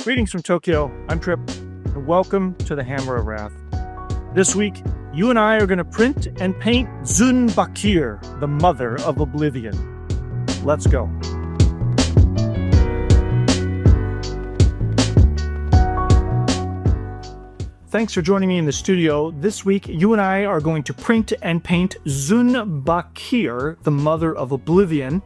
Greetings from Tokyo, I'm Trip, and welcome to the Hammer of Wrath. This week, you and I are going to print and paint Zun Bakir, the Mother of Oblivion. Let's go. Thanks for joining me in the studio. This week, you and I are going to print and paint Zun Bakir, the Mother of Oblivion,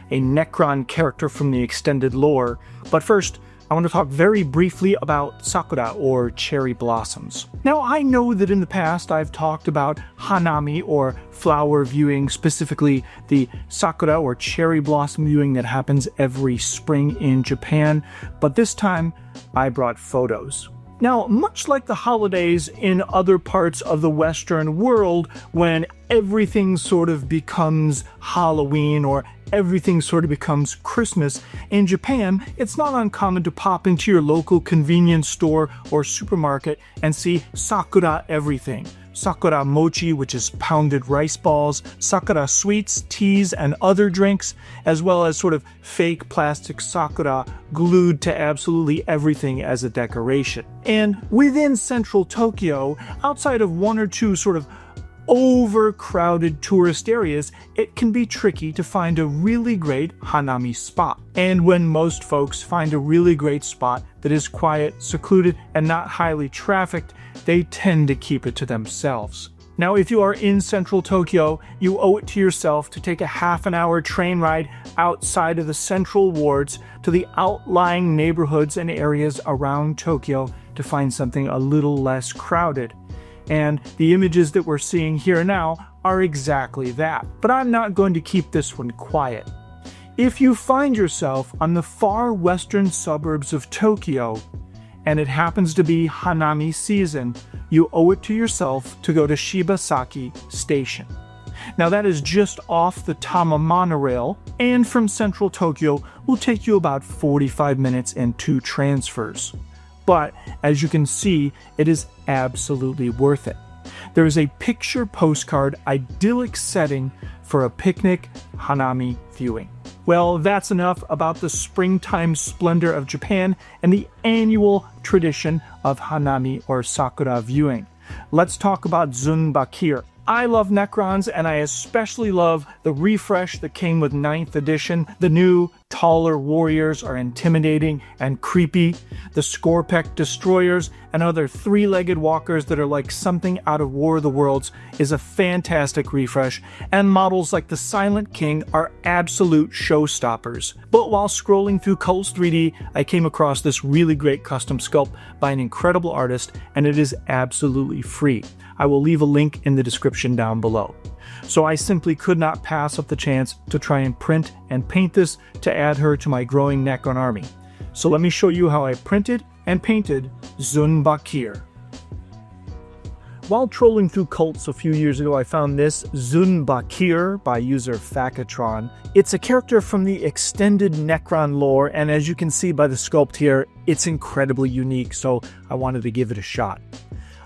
a Necron character from the extended lore. But first, I want to talk very briefly about sakura, or cherry blossoms. Now, I know that in the past I've talked about hanami, or flower viewing, specifically the sakura or cherry blossom viewing that happens every spring in Japan, but this time I brought photos. Now, much like the holidays in other parts of the Western world, when everything sort of becomes Halloween or everything sort of becomes Christmas, in Japan, it's not uncommon to pop into your local convenience store or supermarket and see sakura everything. Sakura mochi, which is pounded rice balls, sakura sweets, teas, and other drinks, as well as sort of fake plastic sakura glued to absolutely everything as a decoration. And within central Tokyo, outside of one or two sort of overcrowded tourist areas, it can be tricky to find a really great hanami spot. And when most folks find a really great spot that is quiet, secluded, and not highly trafficked, they tend to keep it to themselves. Now, if you are in central Tokyo, you owe it to yourself to take a half-an-hour train ride outside of the central wards to the outlying neighborhoods and areas around Tokyo to find something a little less crowded. And the images that we're seeing here now are exactly that. But I'm not going to keep this one quiet. If you find yourself on the far western suburbs of Tokyo, and it happens to be hanami season, you owe it to yourself to go to Shibasaki Station. Now that is just off the Tama monorail, and from central Tokyo will take you about 45 minutes and 2 transfers. But as you can see, it is absolutely worth it. There is a picture postcard idyllic setting for a picnic hanami viewing. Well, that's enough about the springtime splendor of Japan and the annual tradition of hanami or sakura viewing. Let's talk about Zun Bakir. I love Necrons, and I especially love the refresh that came with 9th edition. The new, taller warriors are intimidating and creepy. The Scorpec destroyers and other 3-legged walkers that are like something out of War of the Worlds is a fantastic refresh, and models like the Silent King are absolute showstoppers. But while scrolling through Cults 3D, I came across this really great custom sculpt by an incredible artist, and it is absolutely free. I will leave a link in the description down below. So I simply could not pass up the chance to try and print and paint this to add her to my growing Necron army. So let me show you how I printed and painted Zun Bakir. While trolling through cults a few years ago, I found this Zun Bakir by user Fakatron. It's a character from the extended Necron lore, and as you can see by the sculpt here, it's incredibly unique, so I wanted to give it a shot.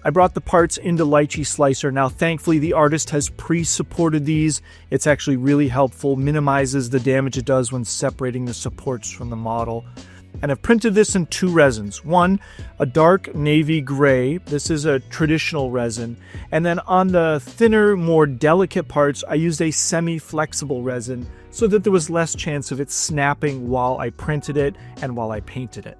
I brought the parts into Lychee Slicer. Now, thankfully, the artist has pre-supported these. It's actually really helpful, minimizes the damage it does when separating the supports from the model. And I've printed this in 2 resins. One, a dark navy gray. This is a traditional resin. And then on the thinner, more delicate parts, I used a semi-flexible resin so that there was less chance of it snapping while I printed it and while I painted it.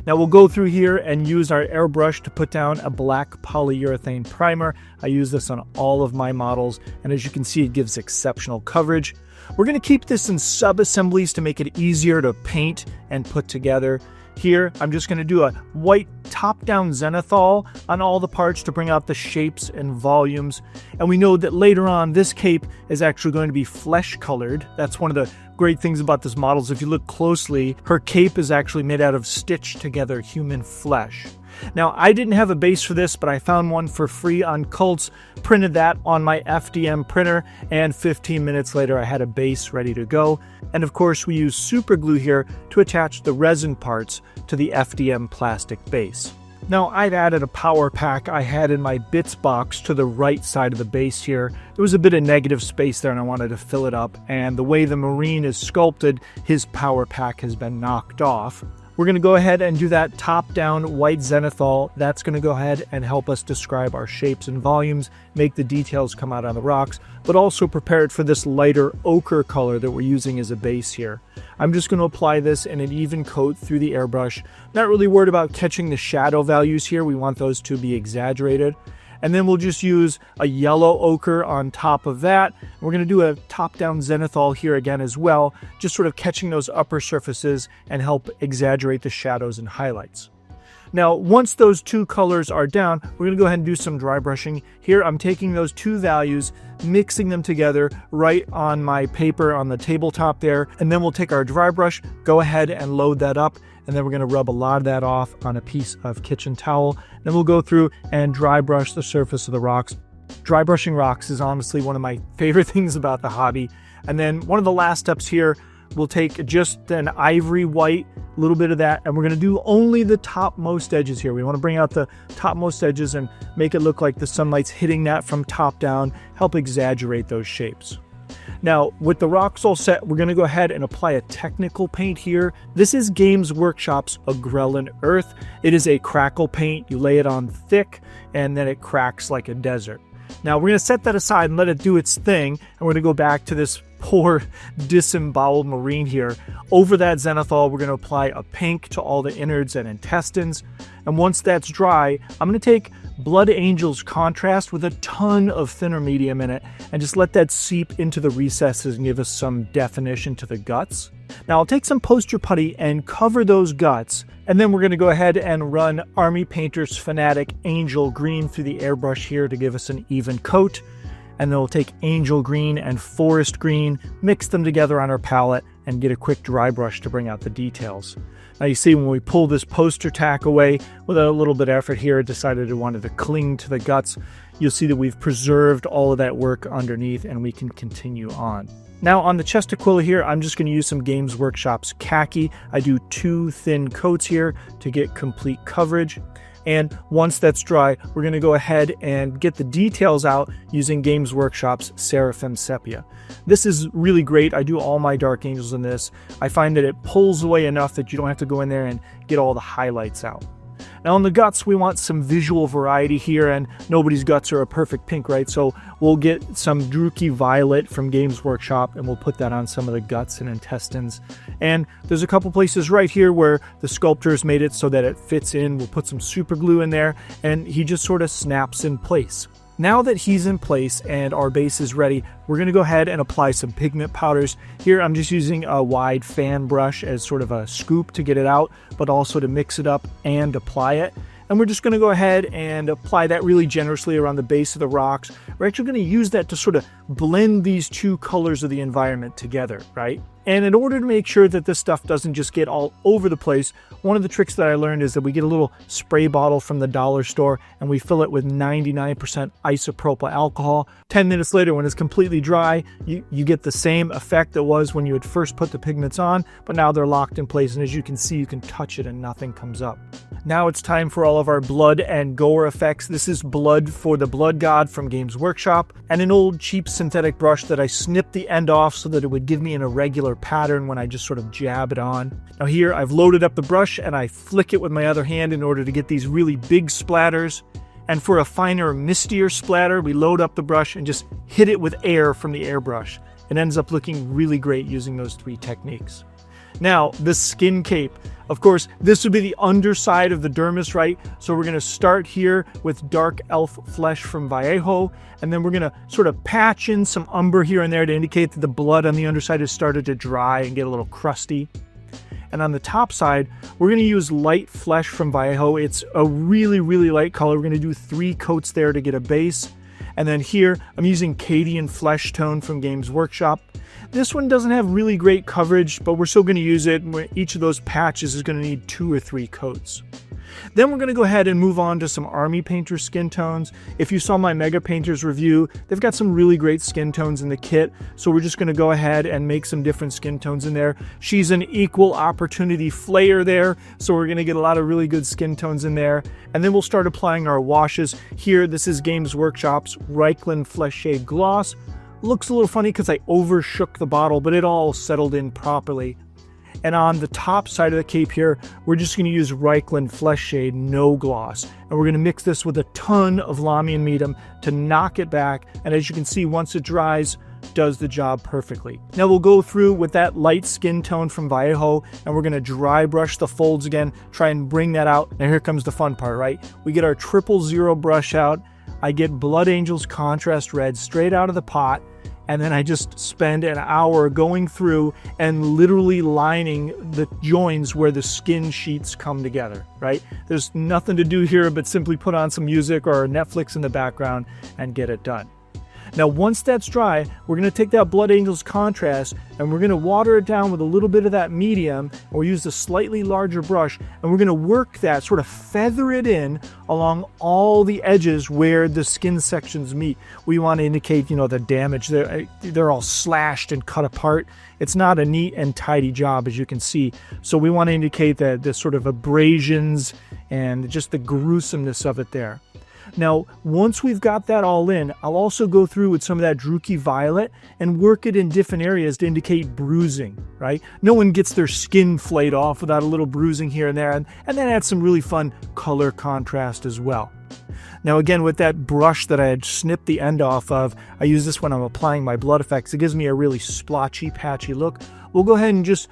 Now we'll go through here and use our airbrush to put down a black polyurethane primer. I use this on all of my models, and as you can see, it gives exceptional coverage. We're going to keep this in sub-assemblies to make it easier to paint and put together. Here, I'm just going to do a white top-down zenithal on all the parts to bring out the shapes and volumes. And we know that later on, this cape is actually going to be flesh-colored. That's one of the great things about this model is if you look closely, her cape is actually made out of stitched-together human flesh. Now, I didn't have a base for this, but I found one for free on Cults, printed that on my FDM printer, and 15 minutes later I had a base ready to go. And of course, we use super glue here to attach the resin parts to the FDM plastic base. Now, I've added a power pack I had in my bits box to the right side of the base here. There was a bit of negative space there and I wanted to fill it up, and the way the Marine is sculpted, his power pack has been knocked off. We're going to go ahead and do that top-down white zenithal. That's going to go ahead and help us describe our shapes and volumes, make the details come out on the rocks, but also prepare it for this lighter ochre color that we're using as a base here. I'm just going to apply this in an even coat through the airbrush. Not really worried about catching the shadow values here. We want those to be exaggerated. And then we'll just use a yellow ochre on top of that. We're going to do a top-down zenithal here again as well, just sort of catching those upper surfaces and help exaggerate the shadows and highlights. Now, once those two colors are down, we're going to go ahead and do some dry brushing. Here, I'm taking those two values, mixing them together right on my paper on the tabletop there, and then we'll take our dry brush, go ahead and load that up, and then we're going to rub a lot of that off on a piece of kitchen towel. Then we'll go through and dry brush the surface of the rocks. Dry brushing rocks is honestly one of my favorite things about the hobby. And then one of the last steps here, we'll take just an ivory white, a little bit of that, and we're going to do only the topmost edges here. We want to bring out the topmost edges and make it look like the sunlight's hitting that from top down, help exaggerate those shapes. Now, with the rocks all set, we're going to go ahead and apply a technical paint here. This is Games Workshop's Agrellan Earth. It is a crackle paint. You lay it on thick, and then it cracks like a desert. Now, we're going to set that aside and let it do its thing, and we're going to go back to this poor disemboweled marine here. Over that zenithal, we're going to apply a pink to all the innards and intestines. And once that's dry, I'm going to take Blood Angel's contrast with a ton of thinner medium in it and just let that seep into the recesses and give us some definition to the guts. Now I'll take some poster putty and cover those guts, and then we're going to go ahead and run Army Painter's Fanatic Angel Green through the airbrush here to give us an even coat. And then we'll take Angel Green and Forest Green, mix them together on our palette, and get a quick dry brush to bring out the details. Now you see when we pull this poster tack away, with a little bit of effort here, it decided it wanted to cling to the guts. You'll see that we've preserved all of that work underneath, and we can continue on. Now on the chest Aquila here, I'm just going to use some Games Workshop's khaki. I do 2 thin coats here to get complete coverage. And once that's dry, we're going to go ahead and get the details out using Games Workshop's Seraphim Sepia. This is really great. I do all my Dark Angels in this. I find that it pulls away enough that you don't have to go in there and get all the highlights out. Now on the guts, we want some visual variety here, and nobody's guts are a perfect pink, right? So we'll get some Druchii Violet from Games Workshop, and we'll put that on some of the guts and intestines. And there's a couple places right here where the sculptor's made it so that it fits in. We'll put some super glue in there, and he just sort of snaps in place. Now that he's in place and our base is ready, we're going to go ahead and apply some pigment powders. Here I'm just using a wide fan brush as sort of a scoop to get it out, but also to mix it up and apply it. And we're just going to go ahead and apply that really generously around the base of the rocks. We're actually going to use that to sort of blend these two colors of the environment together, right? And in order to make sure that this stuff doesn't just get all over the place, one of the tricks that I learned is that we get a little spray bottle from the dollar store and we fill it with 99% isopropyl alcohol. 10 minutes later, when it's completely dry, you get the same effect that was when you had first put the pigments on, but now they're locked in place, and as you can see, you can touch it and nothing comes up. Now it's time for all of our blood and gore effects. This is Blood for the Blood God from Games Workshop, and an old cheap synthetic brush that I snipped the end off so that it would give me an irregular pattern when I just sort of jab it on. Now here I've loaded up the brush and I flick it with my other hand in order to get these really big splatters. And for a finer, mistier splatter, we load up the brush and just hit it with air from the airbrush. It ends up looking really great using those 3 techniques. Now, the skin cape. Of course, this would be the underside of the dermis, right? So we're going to start here with Dark Elf Flesh from Vallejo, and then we're going to sort of patch in some umber here and there to indicate that the blood on the underside has started to dry and get a little crusty. And on the top side, we're going to use Light Flesh from Vallejo. It's a really, really light color. We're going to do 3 coats there to get a base. And then here, I'm using Cadian Flesh Tone from Games Workshop. This one doesn't have really great coverage, but we're still going to use it. Each of those patches is going to need 2 or 3 coats. Then we're going to go ahead and move on to some Army Painter skin tones. If you saw my Mega Painters review, they've got some really great skin tones in the kit, so we're just going to go ahead and make some different skin tones in there. She's an equal opportunity flayer there, so we're going to get a lot of really good skin tones in there. And then we'll start applying our washes. Here, this is Games Workshop's Reikland Flesh Shade Gloss. Looks a little funny because I overshook the bottle, but it all settled in properly. And on the top side of the cape here, we're just going to use Reikland Flesh Shade No Gloss. And we're going to mix this with a ton of Lamy and Medium to knock it back. And as you can see, once it dries, does the job perfectly. Now we'll go through with that light skin tone from Vallejo, and we're going to dry brush the folds again, try and bring that out. And here comes the fun part, right? We get our 000 brush out. I get Blood Angel's Contrast Red straight out of the pot. And then I just spend an hour going through and literally lining the joins where the skin sheets come together, right? There's nothing to do here but simply put on some music or Netflix in the background and get it done. Now, once that's dry, we're going to take that Blood Angel's Contrast and we're going to water it down with a little bit of that medium, and we'll use a slightly larger brush, and we're going to work that, sort of feather it in along all the edges where the skin sections meet. We want to indicate, the damage. They're all slashed and cut apart. It's not a neat and tidy job, as you can see. So we want to indicate that the sort of abrasions and just the gruesomeness of it there. Now, once we've got that all in, I'll also go through with some of that Druchii Violet and work it in different areas to indicate bruising, right? No one gets their skin flayed off without a little bruising here and there, and then add some really fun color contrast as well. Now again, with that brush that I had snipped the end off of, I use this when I'm applying my blood effects. It gives me a really splotchy, patchy look. We'll go ahead and just,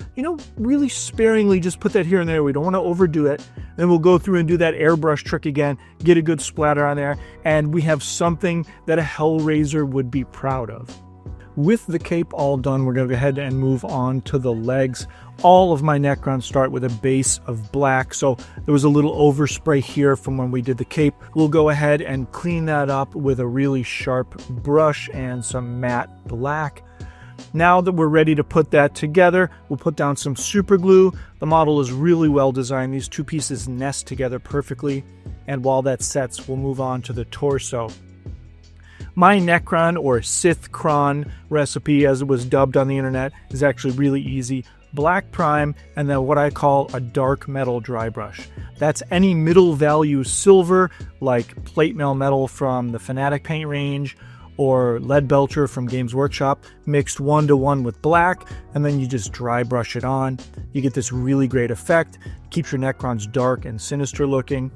really sparingly just put that here and there. We don't want to overdo it. Then we'll go through and do that airbrush trick again, get a good splatter on there, and we have something that a Hellraiser would be proud of. With the cape all done, we're going to go ahead and move on to the legs. All of my Necrons start with a base of black, so there was a little overspray here from when we did the cape. We'll go ahead and clean that up with a really sharp brush and some matte black. Now that we're ready to put that together, we'll put down some super glue. The model is really well designed. These two pieces nest together perfectly. And while that sets, we'll move on to the torso. My Necron, or Sithcron recipe, as it was dubbed on the internet, is actually really easy. Black prime, and then what I call a dark metal dry brush. That's any middle value silver, like plate mail metal from the Fanatic paint range, or lead belcher from Games Workshop, mixed 1-to-1 with black, and then you just dry brush it on. You get this really great effect. Keeps your Necrons dark and sinister looking.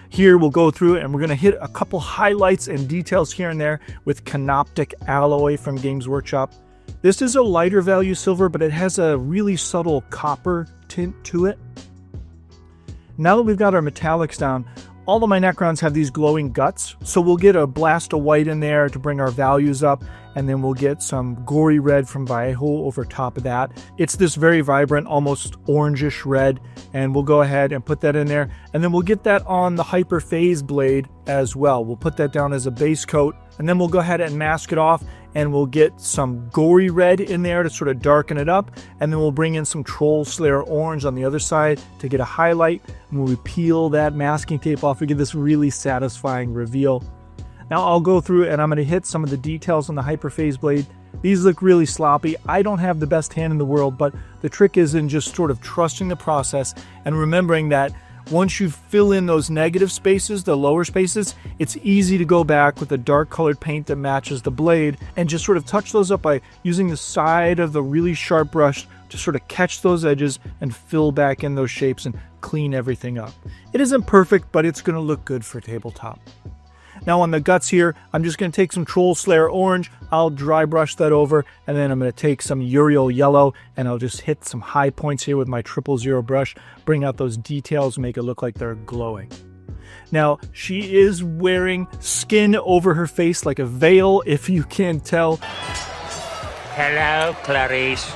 Here we'll go through it and we're going to hit a couple highlights and details here and there with Canoptic Alloy from Games Workshop. This is a lighter value silver, but it has a really subtle copper tint to it. Now that we've got our metallics down, all of my Necrons have these glowing guts, so we'll get a blast of white in there to bring our values up, and then we'll get some gory red from Vallejo over top of that. It's this very vibrant, almost orangish red, and we'll go ahead and put that in there, and then we'll get that on the Hyper Phase blade as well. We'll put that down as a base coat, and then we'll go ahead and mask it off, and we'll get some gory red in there to sort of darken it up, and then we'll bring in some Troll Slayer orange on the other side to get a highlight. And when we peel that masking tape off, we get this really satisfying reveal. Now I'll go through and I'm going to hit some of the details on the Hyperphase blade. These look really sloppy. I don't have the best hand in the world, but the trick is in just sort of trusting the process and remembering that once you fill in those negative spaces, the lower spaces, it's easy to go back with a dark colored paint that matches the blade and just sort of touch those up by using the side of the really sharp brush to sort of catch those edges and fill back in those shapes and clean everything up. It isn't perfect, but it's going to look good for tabletop. Now on the guts here, I'm just going to take some Troll Slayer orange, I'll dry brush that over, and then I'm going to take some Uriel yellow, and I'll just hit some high points here with my 000 brush, bring out those details, make it look like they're glowing. Now, she is wearing skin over her face like a veil, if you can tell. Hello, Clarice.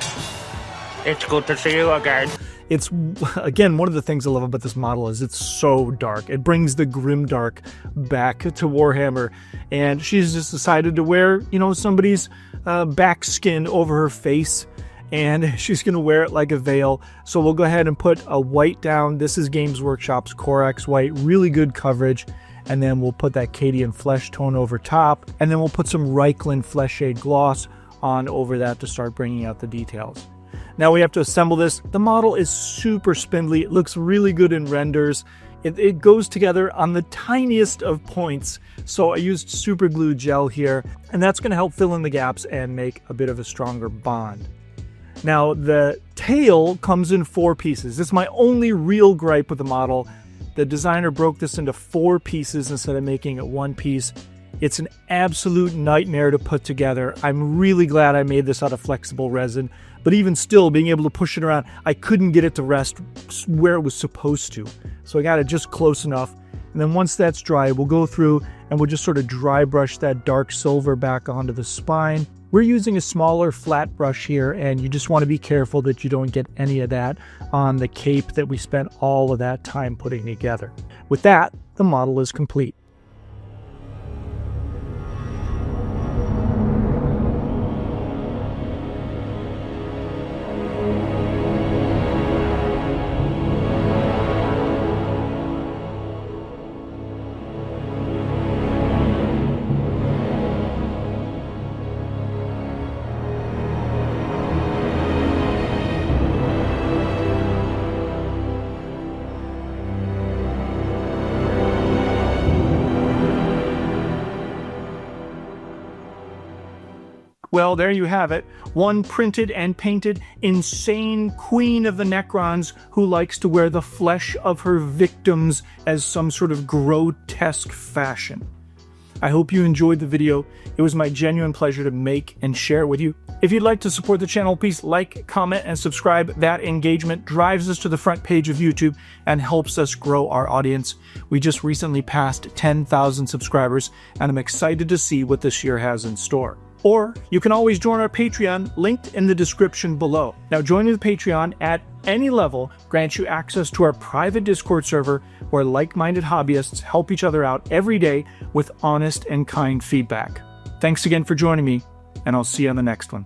It's good to see you again. It's, again, one of the things I love about this model is it's so dark. It brings the grimdark back to Warhammer. And she's just decided to wear, somebody's back skin over her face. And she's going to wear it like a veil. So we'll go ahead and put a white down. This is Games Workshop's Corax white. Really good coverage. And then we'll put that Cadian flesh tone over top. And then we'll put some Reikland Flesh Shade gloss on over that to start bringing out the details. Now we have to assemble this. The model is super spindly. It looks really good in renders. It goes together on the tiniest of points. So I used super glue gel here, and that's going to help fill in the gaps and make a bit of a stronger bond. Now, the tail comes in 4 pieces. This is my only real gripe with the model. The designer broke this into 4 pieces instead of making it 1 piece. It's an absolute nightmare to put together. I'm really glad I made this out of flexible resin, but even still, being able to push it around, I couldn't get it to rest where it was supposed to. So I got it just close enough. And then once that's dry, we'll go through and we'll just sort of dry brush that dark silver back onto the spine. We're using a smaller flat brush here, and you just want to be careful that you don't get any of that on the cape that we spent all of that time putting together. With that, the model is complete. Well, there you have it. One printed and painted insane queen of the Necrons who likes to wear the flesh of her victims as some sort of grotesque fashion. I hope you enjoyed the video. It was my genuine pleasure to make and share it with you. If you'd like to support the channel, please like, comment, and subscribe. That engagement drives us to the front page of YouTube and helps us grow our audience. We just recently passed 10,000 subscribers, and I'm excited to see what this year has in store. Or you can always join our Patreon, linked in the description below. Now, joining the Patreon at any level grants you access to our private Discord server where like-minded hobbyists help each other out every day with honest and kind feedback. Thanks again for joining me, and I'll see you on the next one.